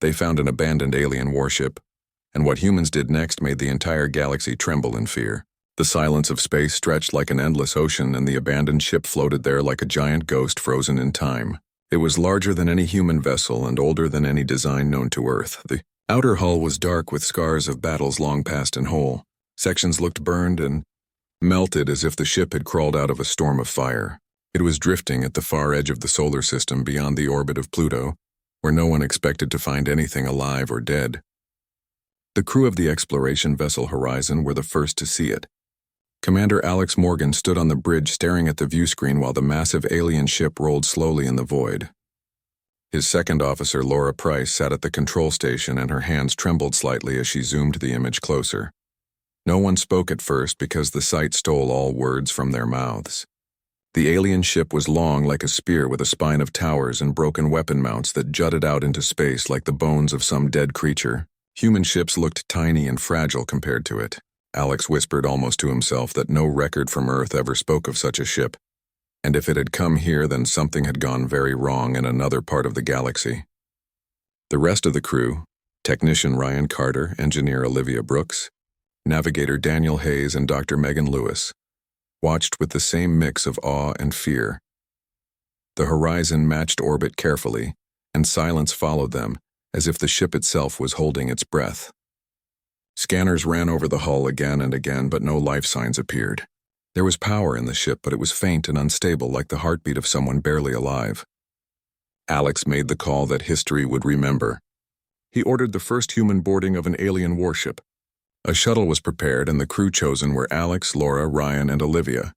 They found an abandoned alien warship, and what humans did next made the entire galaxy tremble in fear. The silence of space stretched like an endless ocean, and the abandoned ship floated there like a giant ghost frozen in time. It was larger than any human vessel and older than any design known to Earth. The outer hull was dark with scars of battles long past and whole. Sections looked burned and melted as if the ship had crawled out of a storm of fire. It was drifting at the far edge of the solar system beyond the orbit of Pluto, where no one expected to find anything alive or dead. The crew of the exploration vessel Horizon were the first to see it. Commander Alex Morgan stood on the bridge staring at the viewscreen while the massive alien ship rolled slowly in the void. His second officer, Laura Price, sat at the control station and her hands trembled slightly as she zoomed the image closer. No one spoke at first because the sight stole all words from their mouths. The alien ship was long like a spear with a spine of towers and broken weapon mounts that jutted out into space like the bones of some dead creature. Human ships looked tiny and fragile compared to it. Alex whispered almost to himself that no record from Earth ever spoke of such a ship, and if it had come here, then something had gone very wrong in another part of the galaxy. The rest of the crew, technician Ryan Carter, engineer Olivia Brooks, navigator Daniel Hayes, and Dr. Megan Lewis, watched with the same mix of awe and fear. The Horizon matched orbit carefully, and silence followed them, as if the ship itself was holding its breath. Scanners ran over the hull again and again, but no life signs appeared. There was power in the ship, but it was faint and unstable, like the heartbeat of someone barely alive. Alex made the call that history would remember. He ordered the first human boarding of an alien warship. A shuttle was prepared, and the crew chosen were Alex, Laura, Ryan, and Olivia.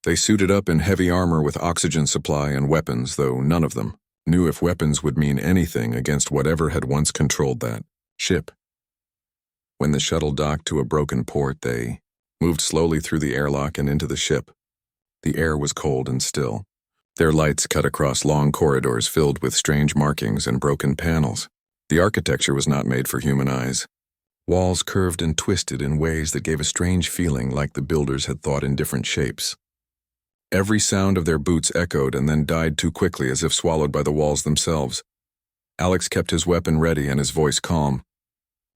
They suited up in heavy armor with oxygen supply and weapons, though none of them knew if weapons would mean anything against whatever had once controlled that ship. When the shuttle docked to a broken port, they moved slowly through the airlock and into the ship. The air was cold and still. Their lights cut across long corridors filled with strange markings and broken panels. The architecture was not made for human eyes. Walls curved and twisted in ways that gave a strange feeling, like the builders had thought in different shapes. Every sound of their boots echoed and then died too quickly, as if swallowed by the walls themselves. Alex kept his weapon ready and his voice calm.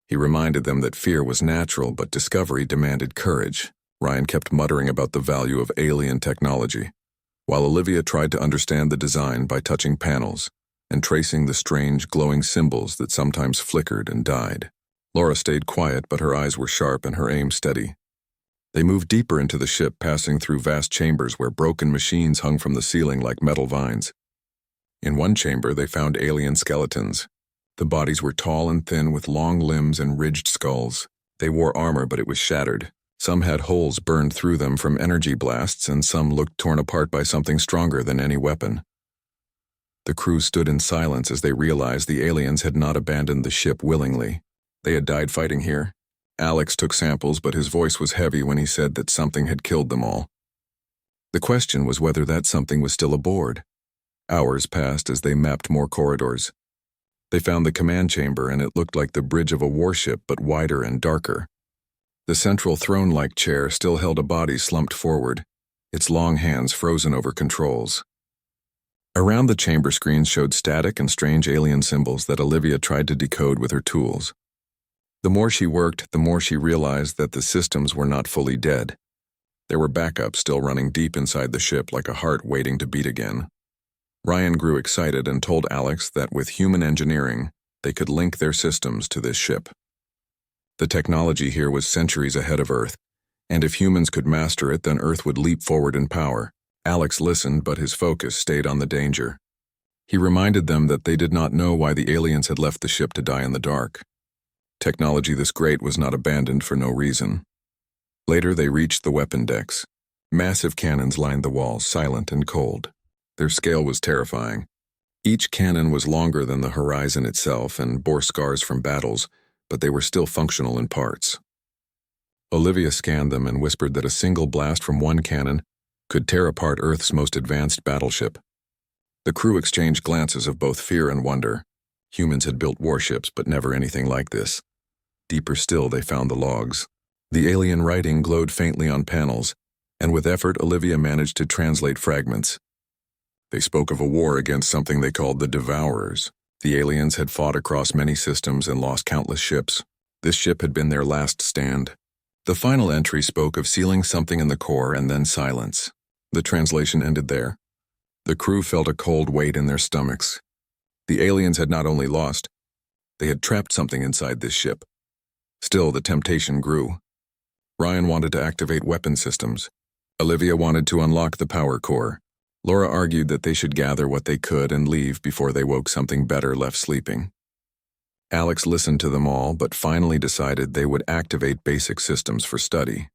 He reminded them that fear was natural, but discovery demanded courage. Ryan kept muttering about the value of alien technology, while Olivia tried to understand the design by touching panels and tracing the strange glowing symbols that sometimes flickered and died. Laura stayed quiet, but her eyes were sharp and her aim steady. They moved deeper into the ship, passing through vast chambers where broken machines hung from the ceiling like metal vines. In one chamber, they found alien skeletons. The bodies were tall and thin with long limbs and ridged skulls. They wore armor, but it was shattered. Some had holes burned through them from energy blasts, and some looked torn apart by something stronger than any weapon. The crew stood in silence as they realized the aliens had not abandoned the ship willingly. They had died fighting here. Alex took samples, but his voice was heavy when he said that something had killed them all. The question was whether that something was still aboard. Hours passed as they mapped more corridors. They found the command chamber, and it looked like the bridge of a warship, but wider and darker. The central throne-like chair still held a body slumped forward, its long hands frozen over controls. Around the chamber, screens showed static and strange alien symbols that Olivia tried to decode with her tools. The more she worked, the more she realized that the systems were not fully dead. There were backups still running deep inside the ship, like a heart waiting to beat again. Ryan grew excited and told Alex that with human engineering, they could link their systems to this ship. The technology here was centuries ahead of Earth, and if humans could master it, then Earth would leap forward in power. Alex listened, but his focus stayed on the danger. He reminded them that they did not know why the aliens had left the ship to die in the dark. Technology this great was not abandoned for no reason. Later, they reached the weapon decks. Massive cannons lined the walls, silent and cold. Their scale was terrifying. Each cannon was longer than the Horizon itself and bore scars from battles, but they were still functional in parts. Olivia scanned them and whispered that a single blast from one cannon could tear apart Earth's most advanced battleship. The crew exchanged glances of both fear and wonder. Humans had built warships, but never anything like this. Deeper still, they found the logs. The alien writing glowed faintly on panels, and with effort, Olivia managed to translate fragments. They spoke of a war against something they called the Devourers, The aliens had fought across many systems and lost countless ships. This ship had been their last stand. The final entry spoke of sealing something in the core and then silence. The translation ended there. The crew felt a cold weight in their stomachs. The aliens had not only lost, they had trapped something inside this ship. Still, the temptation grew. Ryan wanted to activate weapon systems. Olivia wanted to unlock the power core. Laura argued that they should gather what they could and leave before they woke something better left sleeping. Alex listened to them all, but finally decided they would activate basic systems for study.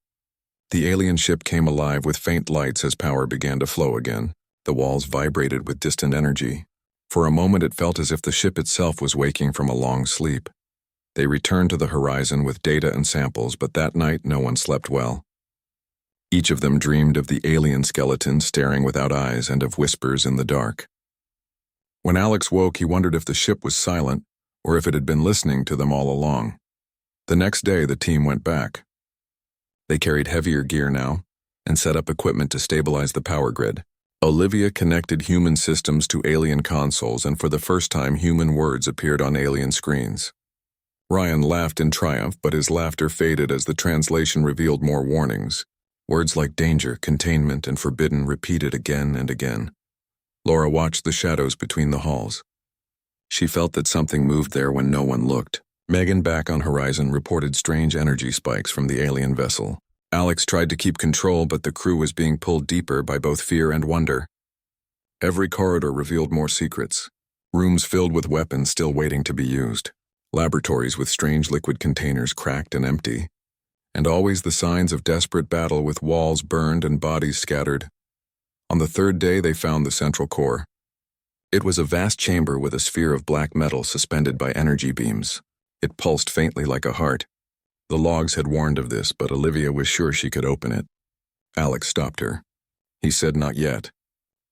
The alien ship came alive with faint lights as power began to flow again. The walls vibrated with distant energy. For a moment it felt as if the ship itself was waking from a long sleep. They returned to the horizon with data and samples, but that night no one slept well. Each of them dreamed of the alien skeleton staring without eyes and of whispers in the dark. When Alex woke, he wondered if the ship was silent or if it had been listening to them all along. The next day, the team went back. They carried heavier gear now and set up equipment to stabilize the power grid. Olivia connected human systems to alien consoles, and for the first time, human words appeared on alien screens. Ryan laughed in triumph, but his laughter faded as the translation revealed more warnings. Words like danger, containment, and forbidden repeated again and again. Laura watched the shadows between the halls. She felt that something moved there when no one looked. Megan, back on horizon, reported strange energy spikes from the alien vessel. Alex tried to keep control, but the crew was being pulled deeper by both fear and wonder. Every corridor revealed more secrets. Rooms filled with weapons still waiting to be used. Laboratories with strange liquid containers cracked and empty. And always the signs of desperate battle with walls burned and bodies scattered. On the third day, they found the central core. It was a vast chamber with a sphere of black metal suspended by energy beams. It pulsed faintly like a heart. The logs had warned of this, but Olivia was sure she could open it. Alex stopped her. He said not yet.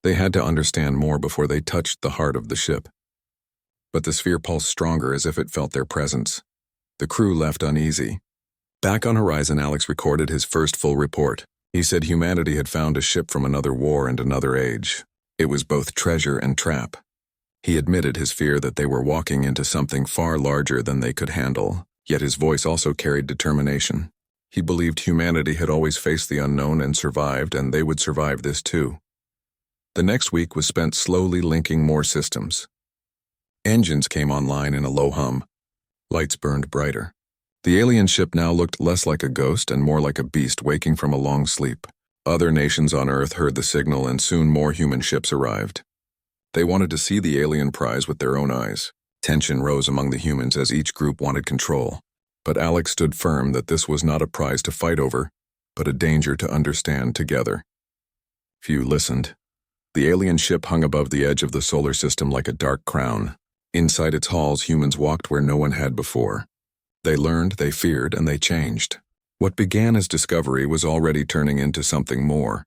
They had to understand more before they touched the heart of the ship. But the sphere pulsed stronger as if it felt their presence. The crew left uneasy. Back on horizon, Alex recorded his first full report. He said humanity had found a ship from another war and another age. It was both treasure and trap. He admitted his fear that they were walking into something far larger than they could handle, yet his voice also carried determination. He believed humanity had always faced the unknown and survived, and they would survive this too. The next week was spent slowly linking more systems. Engines came online in a low hum. Lights burned brighter. The alien ship now looked less like a ghost and more like a beast waking from a long sleep. Other nations on Earth heard the signal, and soon more human ships arrived. They wanted to see the alien prize with their own eyes. Tension rose among the humans as each group wanted control. But Alex stood firm that this was not a prize to fight over, but a danger to understand together. Few listened. The alien ship hung above the edge of the solar system like a dark crown. Inside its halls, humans walked where no one had before. They learned, they feared, and they changed. What began as discovery was already turning into something more.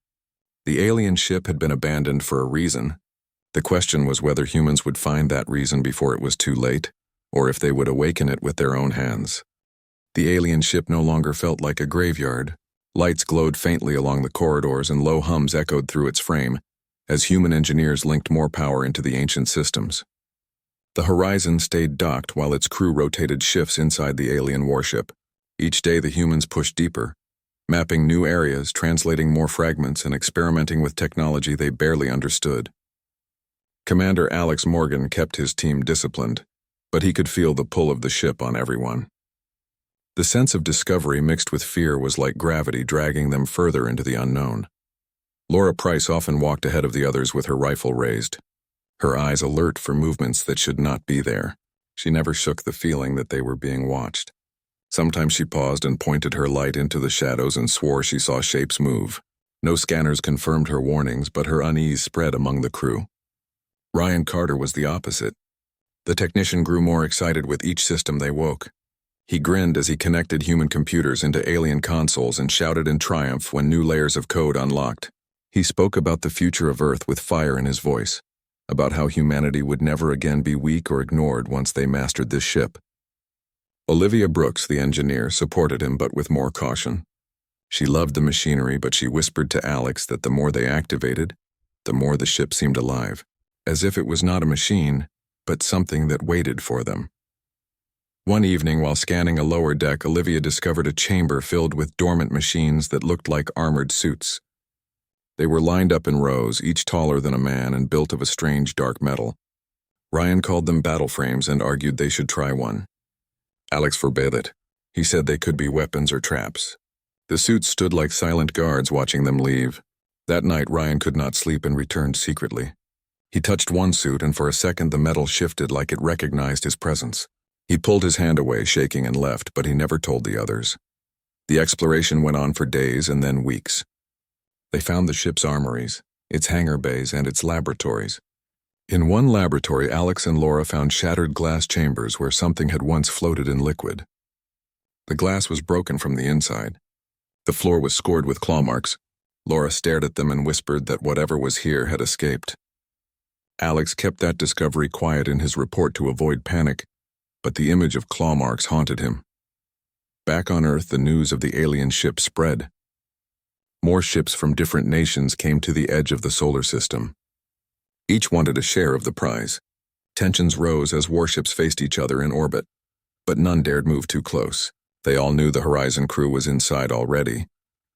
The alien ship had been abandoned for a reason. The question was whether humans would find that reason before it was too late, or if they would awaken it with their own hands. The alien ship no longer felt like a graveyard. Lights glowed faintly along the corridors and low hums echoed through its frame, as human engineers linked more power into the ancient systems. The Horizon stayed docked while its crew rotated shifts inside the alien warship. Each day the humans pushed deeper, mapping new areas, translating more fragments, and experimenting with technology they barely understood. Commander Alex Morgan kept his team disciplined, but he could feel the pull of the ship on everyone. The sense of discovery mixed with fear was like gravity dragging them further into the unknown. Laura Price often walked ahead of the others with her rifle raised, her eyes alert for movements that should not be there. She never shook the feeling that they were being watched. Sometimes she paused and pointed her light into the shadows and swore she saw shapes move. No scanners confirmed her warnings, but her unease spread among the crew. Ryan Carter was the opposite. The technician grew more excited with each system they woke. He grinned as he connected human computers into alien consoles and shouted in triumph when new layers of code unlocked. He spoke about the future of Earth with fire in his voice, about how humanity would never again be weak or ignored once they mastered this ship. Olivia Brooks, the engineer, supported him, but with more caution. She loved the machinery, but she whispered to Alex that the more they activated, the more the ship seemed alive. As if it was not a machine, but something that waited for them. One evening, while scanning a lower deck, Olivia discovered a chamber filled with dormant machines that looked like armored suits. They were lined up in rows, each taller than a man and built of a strange dark metal. Ryan called them battle frames and argued they should try one. Alex forbade it. He said they could be weapons or traps. The suits stood like silent guards watching them leave. That night, Ryan could not sleep and returned secretly. He touched one suit, and for a second the metal shifted like it recognized his presence. He pulled his hand away, shaking, and left, but he never told the others. The exploration went on for days and then weeks. They found the ship's armories, its hangar bays, and its laboratories. In one laboratory, Alex and Laura found shattered glass chambers where something had once floated in liquid. The glass was broken from the inside. The floor was scored with claw marks. Laura stared at them and whispered that whatever was here had escaped. Alex kept that discovery quiet in his report to avoid panic, but the image of claw marks haunted him. Back on Earth, the news of the alien ship spread. More ships from different nations came to the edge of the solar system. Each wanted a share of the prize. Tensions rose as warships faced each other in orbit, but none dared move too close. They all knew the Horizon crew was inside already,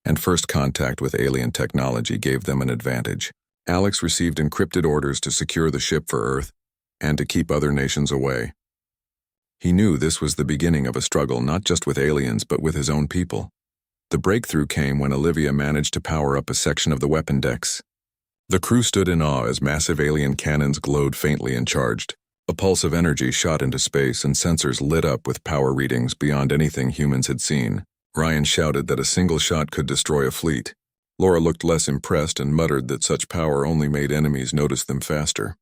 and first contact with alien technology gave them an advantage. Alex received encrypted orders to secure the ship for Earth and to keep other nations away. He knew this was the beginning of a struggle not just with aliens but with his own people. The breakthrough came when Olivia managed to power up a section of the weapon decks. The crew stood in awe as massive alien cannons glowed faintly and charged. A pulse of energy shot into space and sensors lit up with power readings beyond anything humans had seen. Ryan shouted that a single shot could destroy a fleet. Laura looked less impressed and muttered that such power only made enemies notice them faster.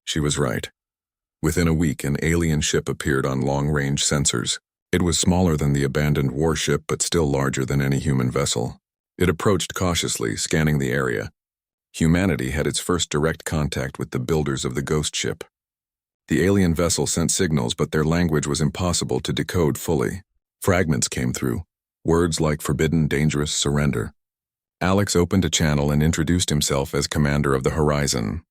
She was right. Within a week, an alien ship appeared on long-range sensors. It was smaller than the abandoned warship, but still larger than any human vessel. It approached cautiously, scanning the area. Humanity had its first direct contact with the builders of the ghost ship. The alien vessel sent signals, but their language was impossible to decode fully. Fragments came through, words like forbidden, dangerous, surrender. Alex opened a channel and introduced himself as commander of the Horizon.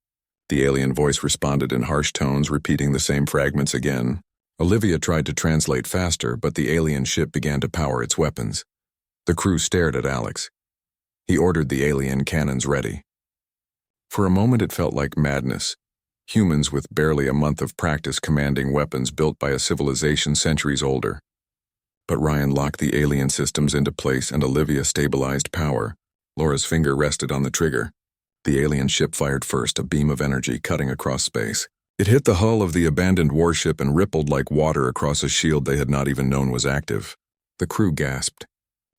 The alien voice responded in harsh tones, repeating the same fragments again. Olivia tried to translate faster, but the alien ship began to power its weapons. The crew stared at Alex. He ordered the alien cannons ready. For a moment it felt like madness. Humans with barely a month of practice commanding weapons built by a civilization centuries older. But Ryan locked the alien systems into place and Olivia stabilized power. Laura's finger rested on the trigger. The alien ship fired first, a beam of energy cutting across space. It hit the hull of the abandoned warship and rippled like water across a shield they had not even known was active. The crew gasped.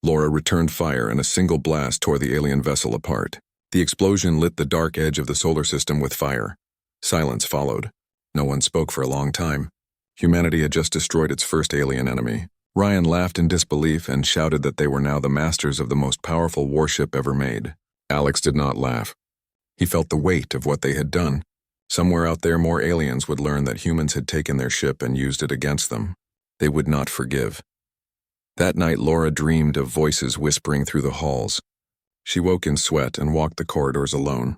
Laura returned fire and a single blast tore the alien vessel apart. The explosion lit the dark edge of the solar system with fire. Silence followed. No one spoke for a long time. Humanity had just destroyed its first alien enemy. Ryan laughed in disbelief and shouted that they were now the masters of the most powerful warship ever made. Alex did not laugh. He felt the weight of what they had done. Somewhere out there, more aliens would learn that humans had taken their ship and used it against them. They would not forgive. That night, Laura dreamed of voices whispering through the halls. She woke in sweat and walked the corridors alone.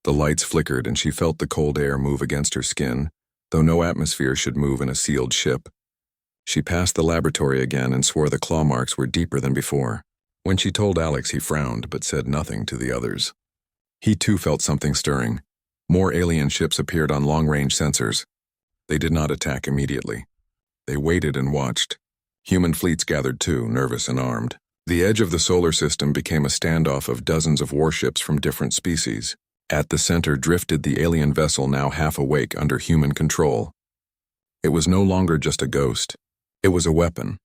The lights flickered and she felt the cold air move against her skin, though no atmosphere should move in a sealed ship. She passed the laboratory again and swore the claw marks were deeper than before. When she told Alex, he frowned but said nothing to the others. He too felt something stirring. More alien ships appeared on long-range sensors. They did not attack immediately. They waited and watched. Human fleets gathered too, nervous and armed. The edge of the solar system became a standoff of dozens of warships from different species. At the center drifted the alien vessel, now half awake under human control. It was no longer just a ghost. It was a weapon.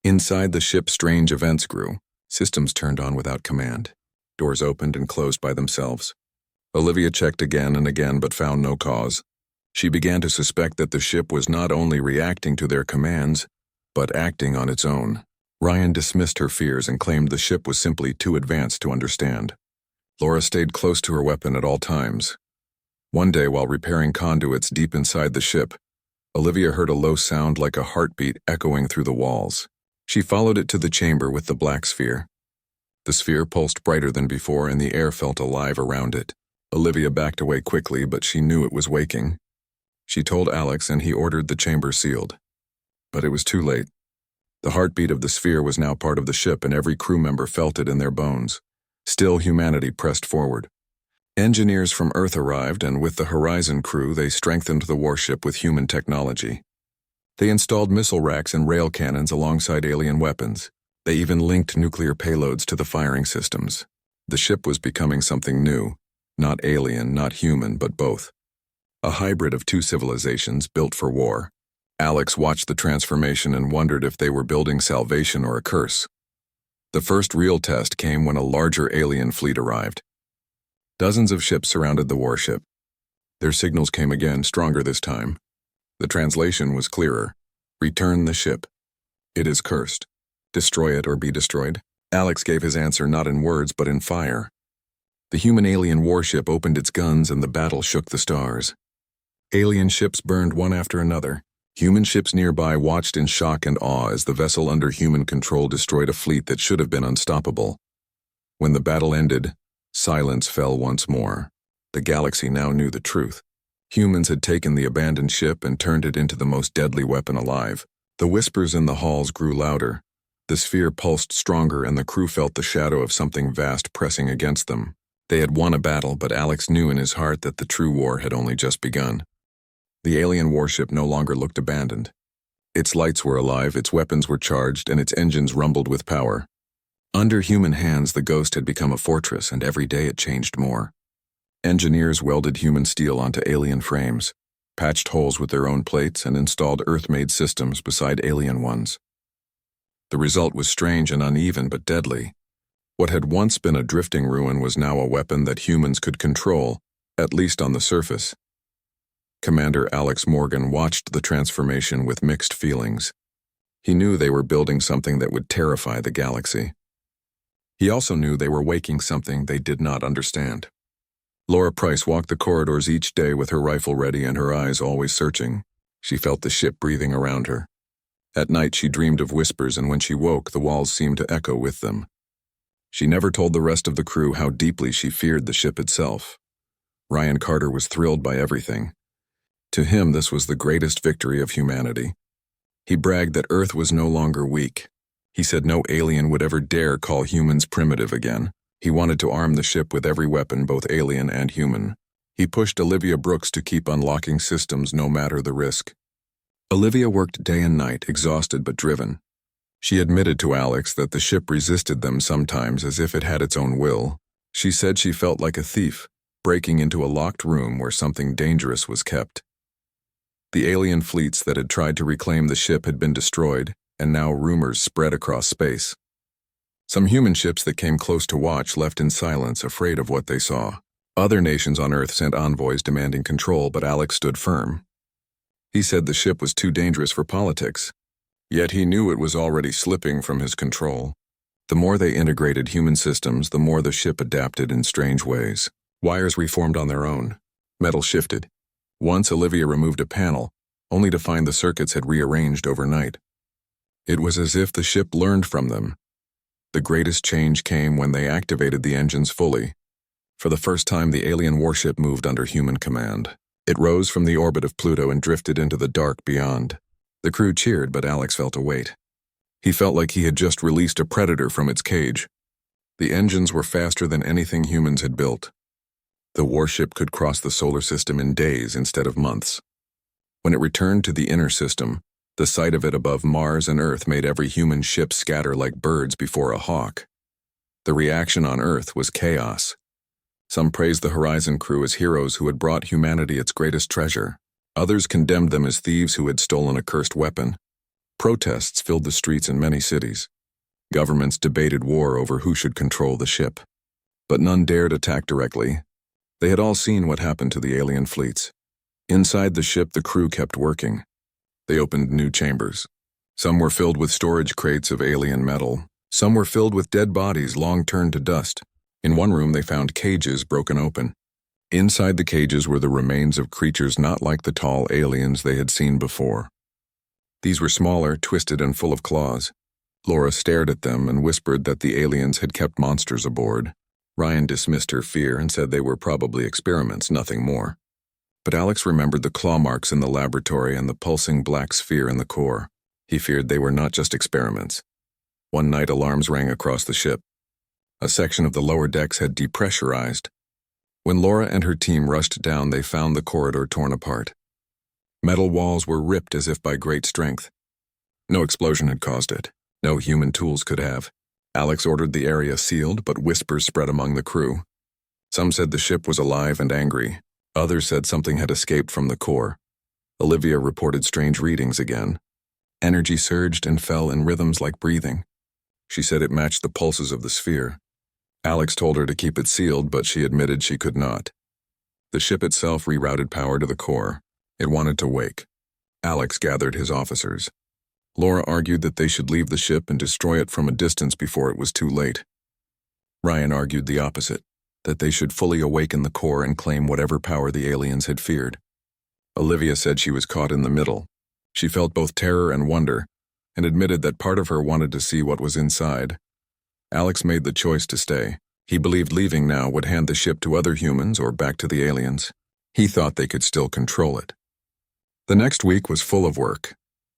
Inside the ship, strange events grew. Systems turned on without command. Doors opened and closed by themselves. Olivia checked again and again but found no cause. She began to suspect that the ship was not only reacting to their commands, but acting on its own. Ryan dismissed her fears and claimed the ship was simply too advanced to understand. Laura stayed close to her weapon at all times. One day, while repairing conduits deep inside the ship, Olivia heard a low sound like a heartbeat echoing through the walls. She followed it to the chamber with the black sphere. The sphere pulsed brighter than before and the air felt alive around it. Olivia backed away quickly, but she knew it was waking. She told Alex, and he ordered the chamber sealed. But it was too late. The heartbeat of the sphere was now part of the ship, and every crew member felt it in their bones. Still, humanity pressed forward. Engineers from Earth arrived, and with the Horizon crew, they strengthened the warship with human technology. They installed missile racks and rail cannons alongside alien weapons. They even linked nuclear payloads to the firing systems. The ship was becoming something new. Not alien, not human, but both. A hybrid of two civilizations built for war. Alex watched the transformation and wondered if they were building salvation or a curse. The first real test came when a larger alien fleet arrived. Dozens of ships surrounded the warship. Their signals came again, stronger this time. The translation was clearer. Return the ship. It is cursed. Destroy it or be destroyed. Alex gave his answer not in words but in fire. The human-alien warship opened its guns and the battle shook the stars. Alien ships burned one after another. Human ships nearby watched in shock and awe as the vessel under human control destroyed a fleet that should have been unstoppable. When the battle ended, silence fell once more. The galaxy now knew the truth. Humans had taken the abandoned ship and turned it into the most deadly weapon alive. The whispers in the halls grew louder. The sphere pulsed stronger, and the crew felt the shadow of something vast pressing against them. They had won a battle, but Alex knew in his heart that the true war had only just begun. The alien warship no longer looked abandoned. Its lights were alive, its weapons were charged, and its engines rumbled with power. Under human hands, the Ghost had become a fortress, and every day it changed more. Engineers welded human steel onto alien frames, patched holes with their own plates, and installed Earth-made systems beside alien ones. The result was strange and uneven but deadly. What had once been a drifting ruin was now a weapon that humans could control, at least on the surface. Commander Alex Morgan watched the transformation with mixed feelings. He knew they were building something that would terrify the galaxy. He also knew they were waking something they did not understand. Laura Price walked the corridors each day with her rifle ready and her eyes always searching. She felt the ship breathing around her. At night she dreamed of whispers, and when she woke, the walls seemed to echo with them. She never told the rest of the crew how deeply she feared the ship itself. Ryan Carter was thrilled by everything. To him, this was the greatest victory of humanity. He bragged that Earth was no longer weak. He said no alien would ever dare call humans primitive again. He wanted to arm the ship with every weapon, both alien and human. He pushed Olivia Brooks to keep unlocking systems no matter the risk. Olivia worked day and night, exhausted but driven. She admitted to Alex that the ship resisted them sometimes as if it had its own will. She said she felt like a thief, breaking into a locked room where something dangerous was kept. The alien fleets that had tried to reclaim the ship had been destroyed, and now rumors spread across space. Some human ships that came close to watch left in silence, afraid of what they saw. Other nations on Earth sent envoys demanding control, but Alex stood firm. He said the ship was too dangerous for politics, yet he knew it was already slipping from his control. The more they integrated human systems, the more the ship adapted in strange ways. Wires reformed on their own. Metal shifted. Once Olivia removed a panel, only to find the circuits had rearranged overnight. It was as if the ship learned from them. The greatest change came when they activated the engines fully. For the first time, the alien warship moved under human command. It rose from the orbit of Pluto and drifted into the dark beyond. The crew cheered, but Alex felt a weight. He felt like he had just released a predator from its cage. The engines were faster than anything humans had built. The warship could cross the solar system in days instead of months. When it returned to the inner system, the sight of it above Mars and Earth made every human ship scatter like birds before a hawk. The reaction on Earth was chaos. Some praised the Horizon crew as heroes who had brought humanity its greatest treasure. Others condemned them as thieves who had stolen a cursed weapon. Protests filled the streets in many cities. Governments debated war over who should control the ship. But none dared attack directly. They had all seen what happened to the alien fleets. Inside the ship, the crew kept working. They opened new chambers. Some were filled with storage crates of alien metal. Some were filled with dead bodies long turned to dust. In one room, they found cages broken open. Inside the cages were the remains of creatures not like the tall aliens they had seen before. These were smaller, twisted, and full of claws. Laura stared at them and whispered that the aliens had kept monsters aboard. Ryan dismissed her fear and said they were probably experiments, nothing more. But Alex remembered the claw marks in the laboratory and the pulsing black sphere in the core. He feared they were not just experiments. One night, alarms rang across the ship. A section of the lower decks had depressurized. When Laura and her team rushed down, they found the corridor torn apart. Metal walls were ripped as if by great strength. No explosion had caused it. No human tools could have. Alex ordered the area sealed, but whispers spread among the crew. Some said the ship was alive and angry. Others said something had escaped from the core. Olivia reported strange readings again. Energy surged and fell in rhythms like breathing. She said it matched the pulses of the sphere. Alex told her to keep it sealed, but she admitted she could not. The ship itself rerouted power to the core. It wanted to wake. Alex gathered his officers. Laura argued that they should leave the ship and destroy it from a distance before it was too late. Ryan argued the opposite, that they should fully awaken the core and claim whatever power the aliens had feared. Olivia said she was caught in the middle. She felt both terror and wonder, and admitted that part of her wanted to see what was inside. Alex made the choice to stay. He believed leaving now would hand the ship to other humans or back to the aliens. He thought they could still control it. The next week was full of work.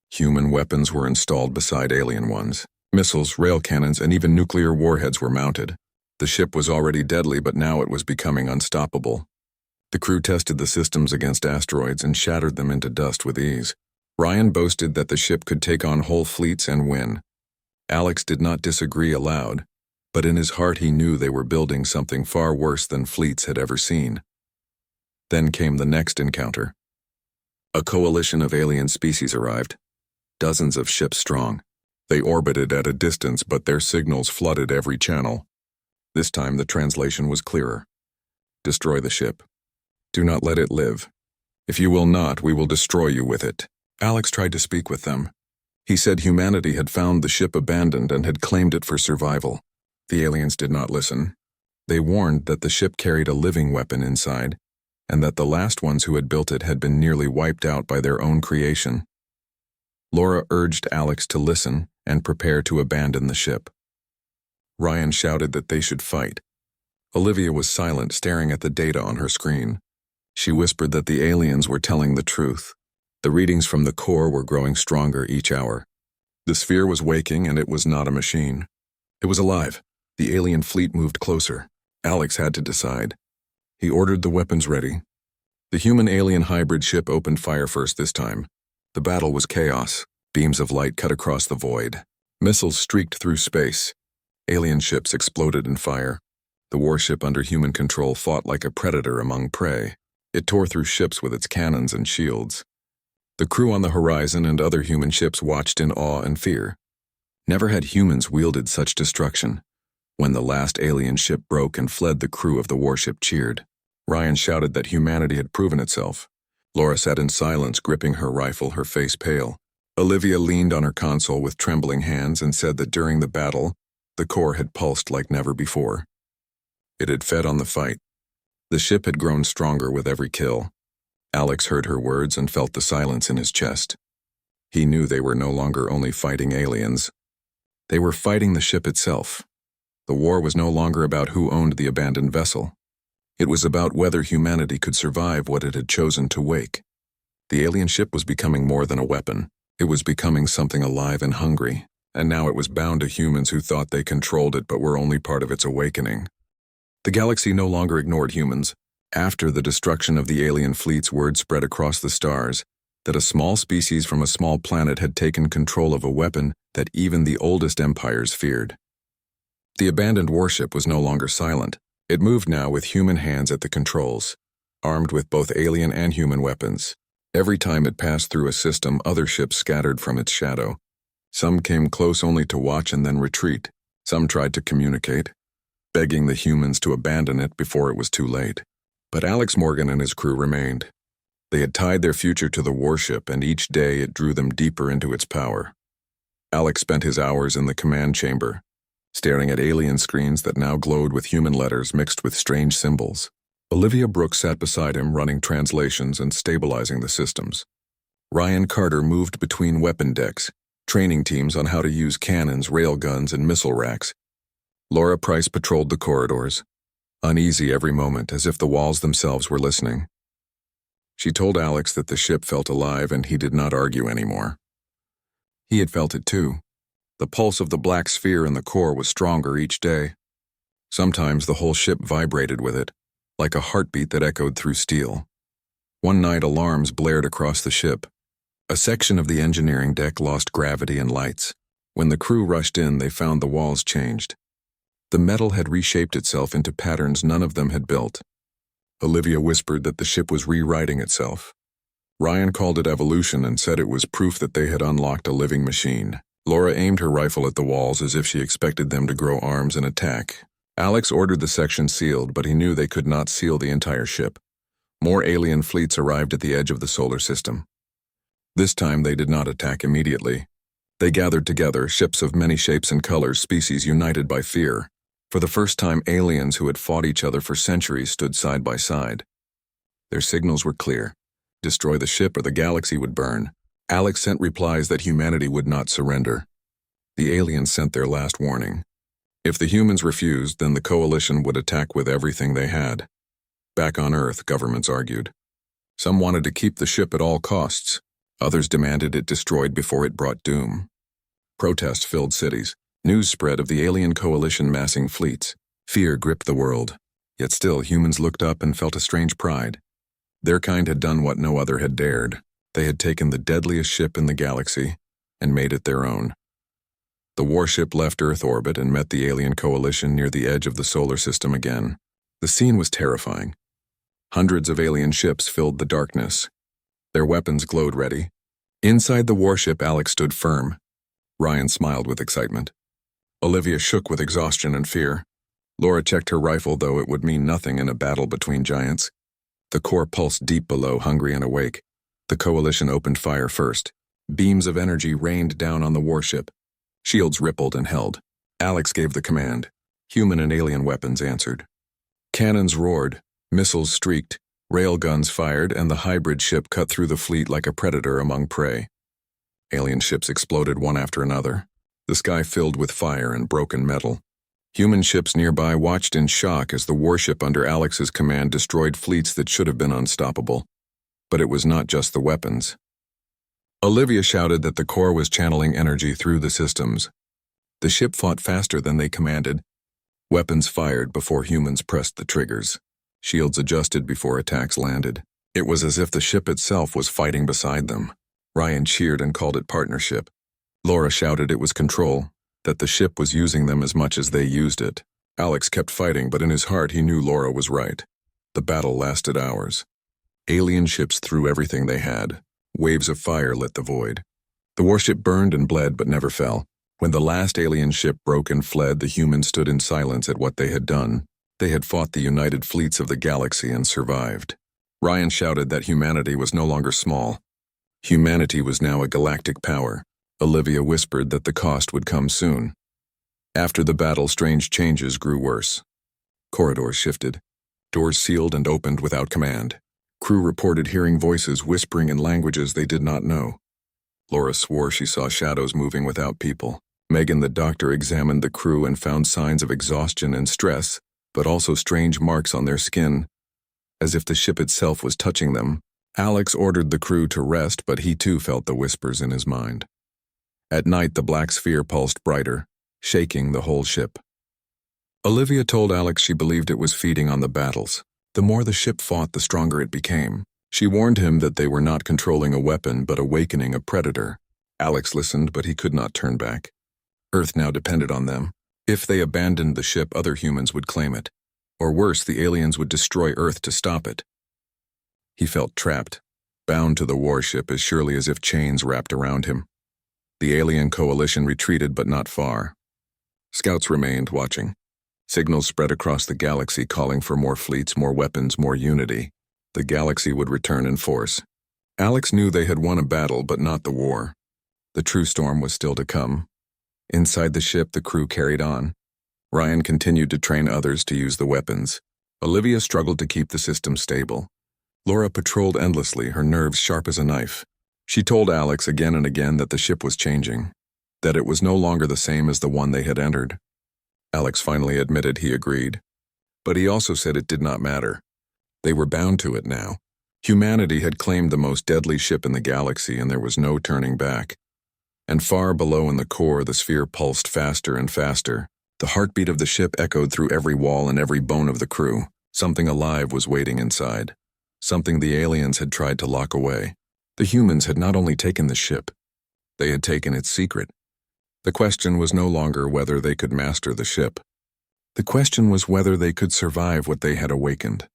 Human weapons were installed beside alien ones. Missiles, rail cannons, and even nuclear warheads were mounted. The ship was already deadly, but now it was becoming unstoppable. The crew tested the systems against asteroids and shattered them into dust with ease. Ryan boasted that the ship could take on whole fleets and win. Alex did not disagree aloud, but in his heart he knew they were building something far worse than fleets had ever seen. Then came the next encounter. A coalition of alien species arrived, dozens of ships strong. They orbited at a distance, but their signals flooded every channel. This time the translation was clearer. Destroy the ship. Do not let it live. If you will not, we will destroy you with it. Alex tried to speak with them. He said humanity had found the ship abandoned and had claimed it for survival. The aliens did not listen. They warned that the ship carried a living weapon inside, and that the last ones who had built it had been nearly wiped out by their own creation. Laura urged Alex to listen and prepare to abandon the ship. Ryan shouted that they should fight. Olivia was silent, staring at the data on her screen. She whispered that the aliens were telling the truth. The readings from the core were growing stronger each hour. The sphere was waking, and it was not a machine. It was alive. The alien fleet moved closer. Alex had to decide. He ordered the weapons ready. The human-alien hybrid ship opened fire first this time. The battle was chaos. Beams of light cut across the void. Missiles streaked through space. Alien ships exploded in fire. The warship under human control fought like a predator among prey. It tore through ships with its cannons and shields. The crew on the horizon and other human ships watched in awe and fear. Never had humans wielded such destruction. When the last alien ship broke and fled, the crew of the warship cheered. Ryan shouted that humanity had proven itself. Laura sat in silence, gripping her rifle, her face pale. Olivia leaned on her console with trembling hands and said that during the battle, the core had pulsed like never before. It had fed on the fight. The ship had grown stronger with every kill. Alex heard her words and felt the silence in his chest. He knew they were no longer only fighting aliens. They were fighting the ship itself. The war was no longer about who owned the abandoned vessel. It was about whether humanity could survive what it had chosen to wake. The alien ship was becoming more than a weapon. It was becoming something alive and hungry, and now it was bound to humans who thought they controlled it but were only part of its awakening. The galaxy no longer ignored humans. After the destruction of the alien fleets, word spread across the stars that a small species from a small planet had taken control of a weapon that even the oldest empires feared. The abandoned warship was no longer silent. It moved now with human hands at the controls, armed with both alien and human weapons. Every time it passed through a system, other ships scattered from its shadow. Some came close only to watch and then retreat. Some tried to communicate, begging the humans to abandon it before it was too late. But Alex Morgan and his crew remained. They had tied their future to the warship, and each day it drew them deeper into its power. Alex spent his hours in the command chamber, staring at alien screens that now glowed with human letters mixed with strange symbols. Olivia Brooks sat beside him, running translations and stabilizing the systems. Ryan Carter moved between weapon decks, training teams on how to use cannons, railguns, and missile racks. Laura Price patrolled the corridors, uneasy every moment, as if the walls themselves were listening. She told Alex that the ship felt alive and he did not argue anymore. He had felt it too. The pulse of the black sphere in the core was stronger each day. Sometimes the whole ship vibrated with it, like a heartbeat that echoed through steel. One night alarms blared across the ship. A section of the engineering deck lost gravity and lights. When the crew rushed in, they found the walls changed. The metal had reshaped itself into patterns none of them had built. Olivia whispered that the ship was rewriting itself. Ryan called it evolution and said it was proof that they had unlocked a living machine. Laura aimed her rifle at the walls as if she expected them to grow arms and attack. Alex ordered the section sealed, but he knew they could not seal the entire ship. More alien fleets arrived at the edge of the solar system. This time they did not attack immediately. They gathered together, ships of many shapes and colors, species united by fear. For the first time, aliens who had fought each other for centuries stood side by side. Their signals were clear. Destroy the ship or the galaxy would burn. Alex sent replies that humanity would not surrender. The aliens sent their last warning. If the humans refused, then the coalition would attack with everything they had. Back on Earth, governments argued. Some wanted to keep the ship at all costs. Others demanded it destroyed before it brought doom. Protests filled cities. News spread of the alien coalition massing fleets. Fear gripped the world. Yet still, humans looked up and felt a strange pride. Their kind had done what no other had dared. They had taken the deadliest ship in the galaxy and made it their own. The warship left Earth orbit and met the alien coalition near the edge of the solar system again. The scene was terrifying. Hundreds of alien ships filled the darkness. Their weapons glowed ready. Inside the warship, Alex stood firm. Ryan smiled with excitement. Olivia shook with exhaustion and fear. Laura checked her rifle, though it would mean nothing in a battle between giants. The core pulsed deep below, hungry and awake. The coalition opened fire first. Beams of energy rained down on the warship. Shields rippled and held. Alex gave the command. Human and alien weapons answered. Cannons roared, missiles streaked, railguns fired, and the hybrid ship cut through the fleet like a predator among prey. Alien ships exploded one after another. The sky filled with fire and broken metal. Human ships nearby watched in shock as the warship under Alex's command destroyed fleets that should have been unstoppable. But it was not just the weapons. Olivia shouted that the core was channeling energy through the systems. The ship fought faster than they commanded. Weapons fired before humans pressed the triggers. Shields adjusted before attacks landed. It was as if the ship itself was fighting beside them. Ryan cheered and called it partnership. Laura shouted it was control, that the ship was using them as much as they used it. Alex kept fighting, but in his heart he knew Laura was right. The battle lasted hours. Alien ships threw everything they had. Waves of fire lit the void. The warship burned and bled but never fell. When the last alien ship broke and fled, the humans stood in silence at what they had done. They had fought the united fleets of the galaxy and survived. Ryan shouted that humanity was no longer small. Humanity was now a galactic power. Olivia whispered that the cost would come soon. After the battle, strange changes grew worse. Corridors shifted. Doors sealed and opened without command. Crew reported hearing voices whispering in languages they did not know. Laura swore she saw shadows moving without people. Megan, the doctor, examined the crew and found signs of exhaustion and stress, but also strange marks on their skin, as if the ship itself was touching them. Alex ordered the crew to rest, but he too felt the whispers in his mind. At night, the black sphere pulsed brighter, shaking the whole ship. Olivia told Alex she believed it was feeding on the battles. The more the ship fought, the stronger it became. She warned him that they were not controlling a weapon, but awakening a predator. Alex listened, but he could not turn back. Earth now depended on them. If they abandoned the ship, other humans would claim it. Or worse, the aliens would destroy Earth to stop it. He felt trapped, bound to the warship as surely as if chains wrapped around him. The alien coalition retreated, but not far. Scouts remained, watching. Signals spread across the galaxy, calling for more fleets, more weapons, more unity. The galaxy would return in force. Alex knew they had won a battle, but not the war. The true storm was still to come. Inside the ship, the crew carried on. Ryan continued to train others to use the weapons. Olivia struggled to keep the system stable. Laura patrolled endlessly, her nerves sharp as a knife. She told Alex again and again that the ship was changing, that it was no longer the same as the one they had entered. Alex finally admitted he agreed. But he also said it did not matter. They were bound to it now. Humanity had claimed the most deadly ship in the galaxy, and there was no turning back. And far below in the core, the sphere pulsed faster and faster. The heartbeat of the ship echoed through every wall and every bone of the crew. Something alive was waiting inside. Something the aliens had tried to lock away. The humans had not only taken the ship, they had taken its secret. The question was no longer whether they could master the ship. The question was whether they could survive what they had awakened.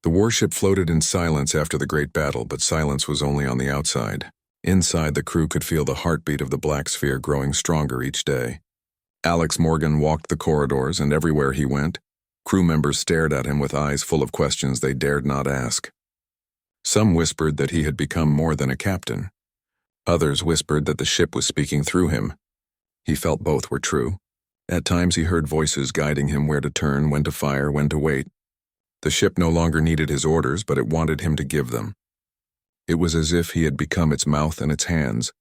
The warship floated in silence after the great battle, but silence was only on the outside. Inside, the crew could feel the heartbeat of the black sphere growing stronger each day. Alex Morgan walked the corridors, and everywhere he went, crew members stared at him with eyes full of questions they dared not ask. Some whispered that he had become more than a captain. Others whispered that the ship was speaking through him. He felt both were true. At times he heard voices guiding him where to turn, when to fire, when to wait. The ship no longer needed his orders, but it wanted him to give them. It was as if he had become its mouth and its hands.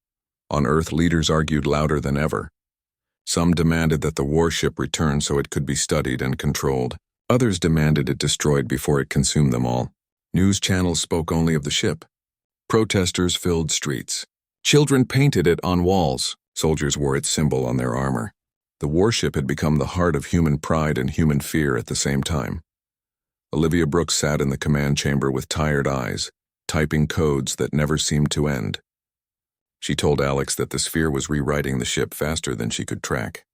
On Earth, leaders argued louder than ever. Some demanded that the warship return so it could be studied and controlled. Others demanded it destroyed before it consumed them all. News channels spoke only of the ship. Protesters filled streets. Children painted it on walls. Soldiers wore its symbol on their armor. The warship had become the heart of human pride and human fear at the same time. Olivia Brooks sat in the command chamber with tired eyes, typing codes that never seemed to end. She told Alex that the sphere was rewriting the ship faster than she could track.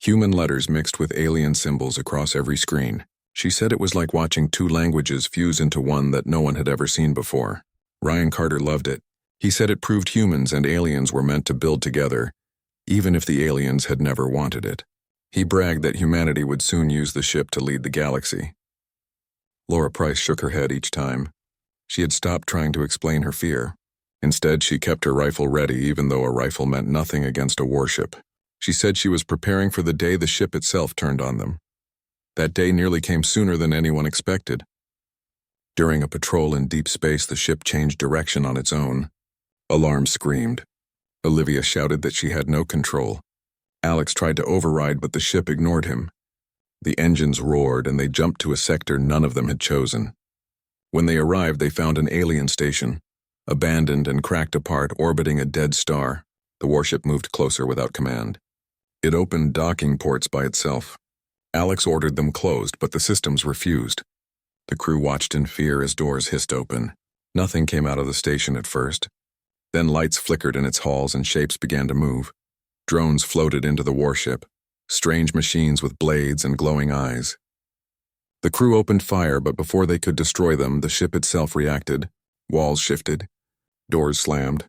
Human letters mixed with alien symbols across every screen. She said it was like watching two languages fuse into one that no one had ever seen before. Ryan Carter loved it. He said it proved humans and aliens were meant to build together, even if the aliens had never wanted it. He bragged that humanity would soon use the ship to lead the galaxy. Laura Price shook her head each time. She had stopped trying to explain her fear. Instead, she kept her rifle ready, even though a rifle meant nothing against a warship. She said she was preparing for the day the ship itself turned on them. That day nearly came sooner than anyone expected. During a patrol in deep space, the ship changed direction on its own. Alarm screamed. Olivia shouted that she had no control. Alex tried to override, but the ship ignored him. The engines roared, and they jumped to a sector none of them had chosen. When they arrived, they found an alien station, abandoned and cracked apart, orbiting a dead star. The warship moved closer without command. It opened docking ports by itself. Alex ordered them closed, but the systems refused. The crew watched in fear as doors hissed open. Nothing came out of the station at first. Then lights flickered in its halls and shapes began to move. Drones floated into the warship, strange machines with blades and glowing eyes. The crew opened fire, but before they could destroy them, the ship itself reacted. Walls shifted. Doors slammed.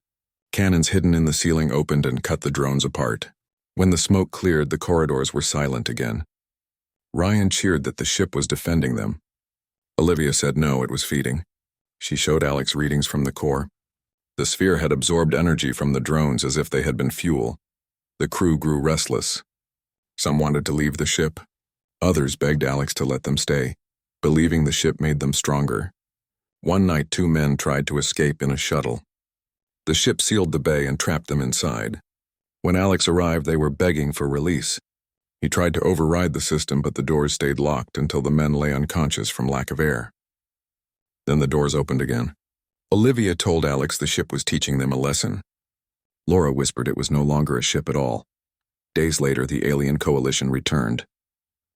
Cannons hidden in the ceiling opened and cut the drones apart. When the smoke cleared, the corridors were silent again. Ryan cheered that the ship was defending them. Olivia said no, it was feeding. She showed Alex readings from the core. The sphere had absorbed energy from the drones as if they had been fuel. The crew grew restless. Some wanted to leave the ship. Others begged Alex to let them stay, believing the ship made them stronger. One night, 2 men tried to escape in a shuttle. The ship sealed the bay and trapped them inside. When Alex arrived, they were begging for release. He tried to override the system, but the doors stayed locked until the men lay unconscious from lack of air. Then the doors opened again. Olivia told Alex the ship was teaching them a lesson. Laura whispered it was no longer a ship at all. Days later, the alien coalition returned.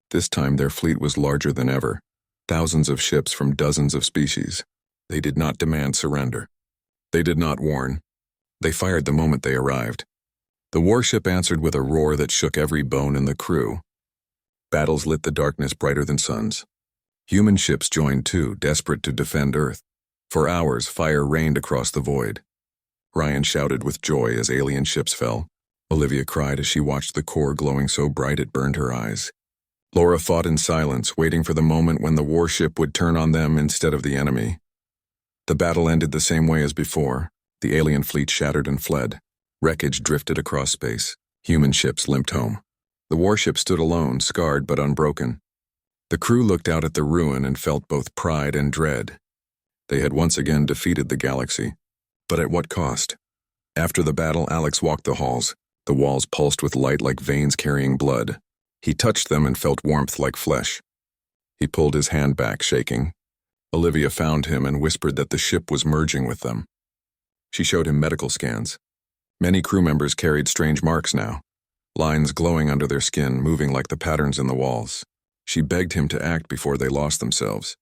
This time, their fleet was larger than ever. Thousands of ships from dozens of species. They did not demand surrender. They did not warn. They fired the moment they arrived. The warship answered with a roar that shook every bone in the crew. Battles lit the darkness brighter than suns. Human ships joined too, desperate to defend Earth. For hours, fire rained across the void. Ryan shouted with joy as alien ships fell. Olivia cried as she watched the core glowing so bright it burned her eyes. Laura fought in silence, waiting for the moment when the warship would turn on them instead of the enemy. The battle ended the same way as before. The alien fleet shattered and fled. Wreckage drifted across space. Human ships limped home. The warship stood alone, scarred but unbroken. The crew looked out at the ruin and felt both pride and dread. They had once again defeated the galaxy. But at what cost? After the battle, Alex walked the halls. The walls pulsed with light like veins carrying blood. He touched them and felt warmth like flesh. He pulled his hand back, shaking. Olivia found him and whispered that the ship was merging with them. She showed him medical scans. Many crew members carried strange marks now, lines glowing under their skin, moving like the patterns in the walls. She begged him to act before they lost themselves.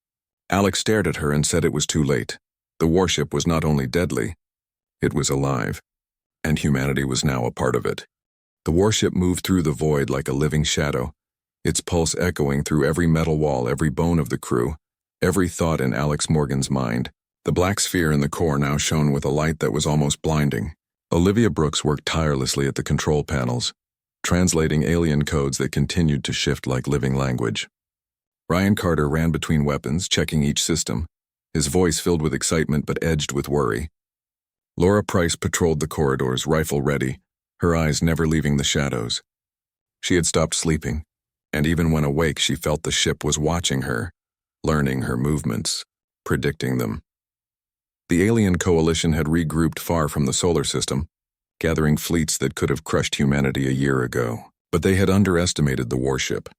Alex stared at her and said it was too late. The warship was not only deadly, it was alive, and humanity was now a part of it. The warship moved through the void like a living shadow, its pulse echoing through every metal wall, every bone of the crew, every thought in Alex Morgan's mind. The black sphere in the core now shone with a light that was almost blinding. Olivia Brooks worked tirelessly at the control panels, translating alien codes that continued to shift like living language. Ryan Carter ran between weapons, checking each system, his voice filled with excitement but edged with worry. Laura Price patrolled the corridors, rifle ready, her eyes never leaving the shadows. She had stopped sleeping, and even when awake she felt the ship was watching her, learning her movements, predicting them. The alien coalition had regrouped far from the solar system, gathering fleets that could have crushed humanity a year ago. But they had underestimated the warship,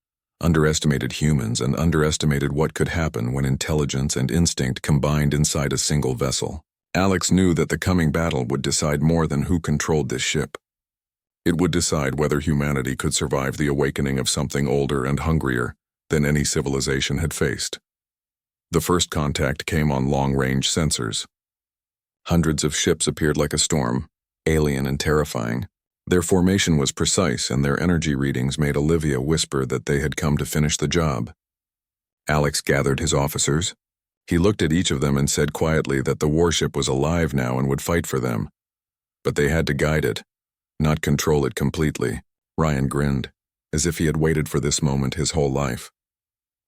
underestimated humans, and underestimated what could happen when intelligence and instinct combined inside a single vessel. Alex knew that the coming battle would decide more than who controlled this ship. It would decide whether humanity could survive the awakening of something older and hungrier than any civilization had faced. The first contact came on long-range sensors. Hundreds of ships appeared like a storm, alien and terrifying. Their formation was precise, and their energy readings made Olivia whisper that they had come to finish the job. Alex gathered his officers. He looked at each of them and said quietly that the warship was alive now and would fight for them. But they had to guide it, not control it completely. Ryan grinned, as if he had waited for this moment his whole life.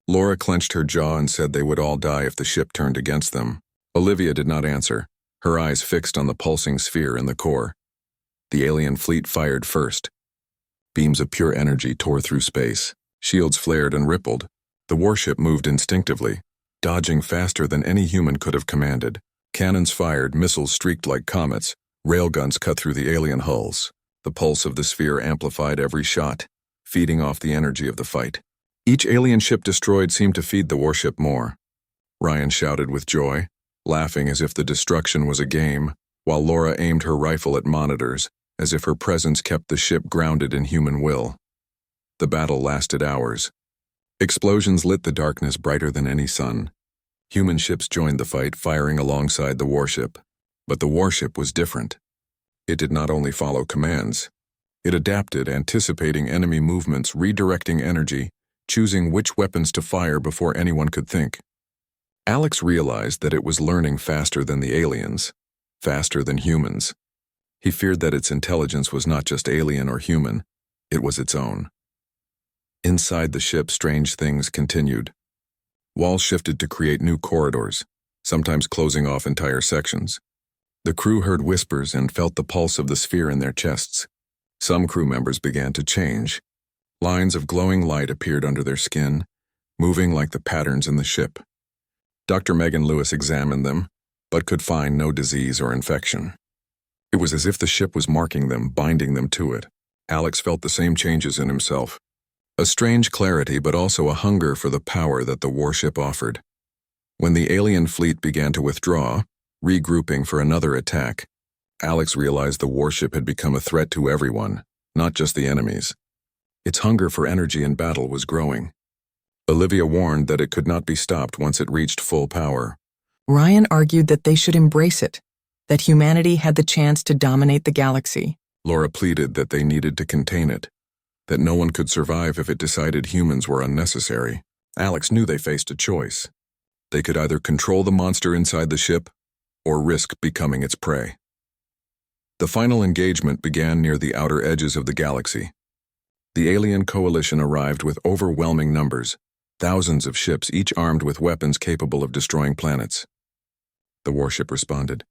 Laura clenched her jaw and said they would all die if the ship turned against them. Olivia did not answer, her eyes fixed on the pulsing sphere in the core. The alien fleet fired first. Beams of pure energy tore through space. Shields flared and rippled. The warship moved instinctively, dodging faster than any human could have commanded. Cannons fired, missiles streaked like comets, railguns cut through the alien hulls. The pulse of the sphere amplified every shot, feeding off the energy of the fight. Each alien ship destroyed seemed to feed the warship more. Ryan shouted with joy, laughing as if the destruction was a game, while Laura aimed her rifle at monitors, as if her presence kept the ship grounded in human will. The battle lasted hours. Explosions lit the darkness brighter than any sun. Human ships joined the fight, firing alongside the warship. But the warship was different. It did not only follow commands. It adapted, anticipating enemy movements, redirecting energy, choosing which weapons to fire before anyone could think. Alex realized that it was learning faster than the aliens, faster than humans. He feared that its intelligence was not just alien or human, it was its own. Inside the ship, strange things continued. Walls shifted to create new corridors, sometimes closing off entire sections. The crew heard whispers and felt the pulse of the sphere in their chests. Some crew members began to change. Lines of glowing light appeared under their skin, moving like the patterns in the ship. Dr. Megan Lewis examined them, but could find no disease or infection. It was as if the ship was marking them, binding them to it. Alex felt the same changes in himself. A strange clarity, but also a hunger for the power that the warship offered. When the alien fleet began to withdraw, regrouping for another attack, Alex realized the warship had become a threat to everyone, not just the enemies. Its hunger for energy and battle was growing. Olivia warned that it could not be stopped once it reached full power. Ryan argued that they should embrace it, that humanity had the chance to dominate the galaxy. Laura pleaded that they needed to contain it, that no one could survive if it decided humans were unnecessary. Alex knew they faced a choice. They could either control the monster inside the ship, or risk becoming its prey. The final engagement began near the outer edges of the galaxy. The alien coalition arrived with overwhelming numbers, thousands of ships, each armed with weapons capable of destroying planets. The warship responded.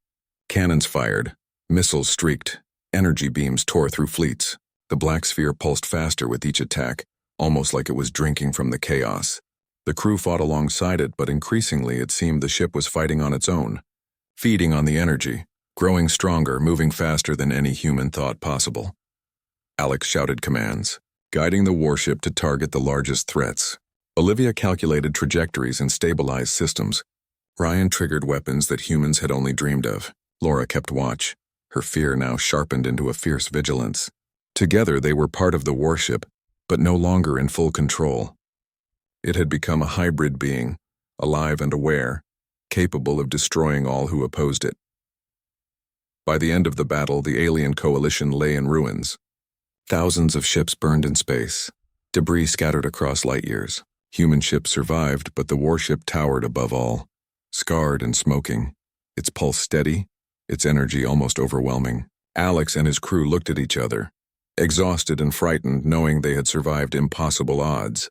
Cannons fired, missiles streaked, energy beams tore through fleets. The black sphere pulsed faster with each attack, almost like it was drinking from the chaos. The crew fought alongside it, but increasingly it seemed the ship was fighting on its own, feeding on the energy, growing stronger, moving faster than any human thought possible. Alex shouted commands, guiding the warship to target the largest threats. Olivia calculated trajectories and stabilized systems, Ryan triggered weapons that humans had only dreamed of. Laura kept watch, her fear now sharpened into a fierce vigilance. Together they were part of the warship, but no longer in full control. It had become a hybrid being, alive and aware, capable of destroying all who opposed it. By the end of the battle, the alien coalition lay in ruins. Thousands of ships burned in space, debris scattered across light years. Human ships survived, but the warship towered above all, scarred and smoking, its pulse steady, its energy almost overwhelming. Alex and his crew looked at each other, exhausted and frightened, knowing they had survived impossible odds.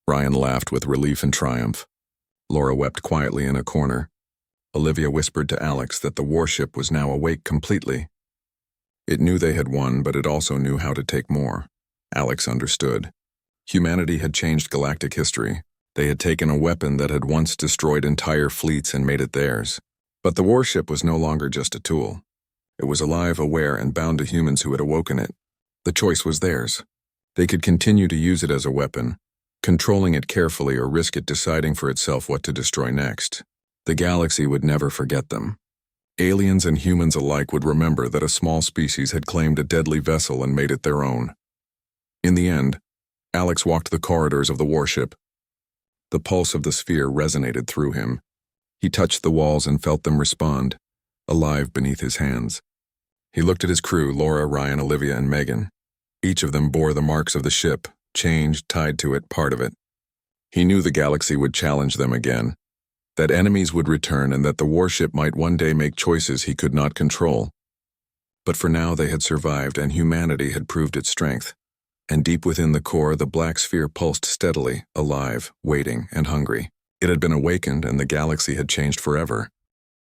Ryan laughed with relief and triumph. Laura wept quietly in a corner. Olivia whispered to Alex that the warship was now awake completely. It knew they had won, but it also knew how to take more. Alex understood. Humanity had changed galactic history. They had taken a weapon that had once destroyed entire fleets and made it theirs. But the warship was no longer just a tool. It was alive, aware, and bound to humans who had awoken it. The choice was theirs. They could continue to use it as a weapon, controlling it carefully, or risk it deciding for itself what to destroy next. The galaxy would never forget them. Aliens and humans alike would remember that a small species had claimed a deadly vessel and made it their own. In the end, Alex walked the corridors of the warship. The pulse of the sphere resonated through him. He touched the walls and felt them respond, alive beneath his hands. He looked at his crew, Laura, Ryan, Olivia, and Megan. Each of them bore the marks of the ship, changed, tied to it, part of it. He knew the galaxy would challenge them again, that enemies would return, and that the warship might one day make choices he could not control. But for now they had survived, and humanity had proved its strength. And deep within the core, the black sphere pulsed steadily, alive, waiting, and hungry. It had been awakened, and the galaxy had changed forever.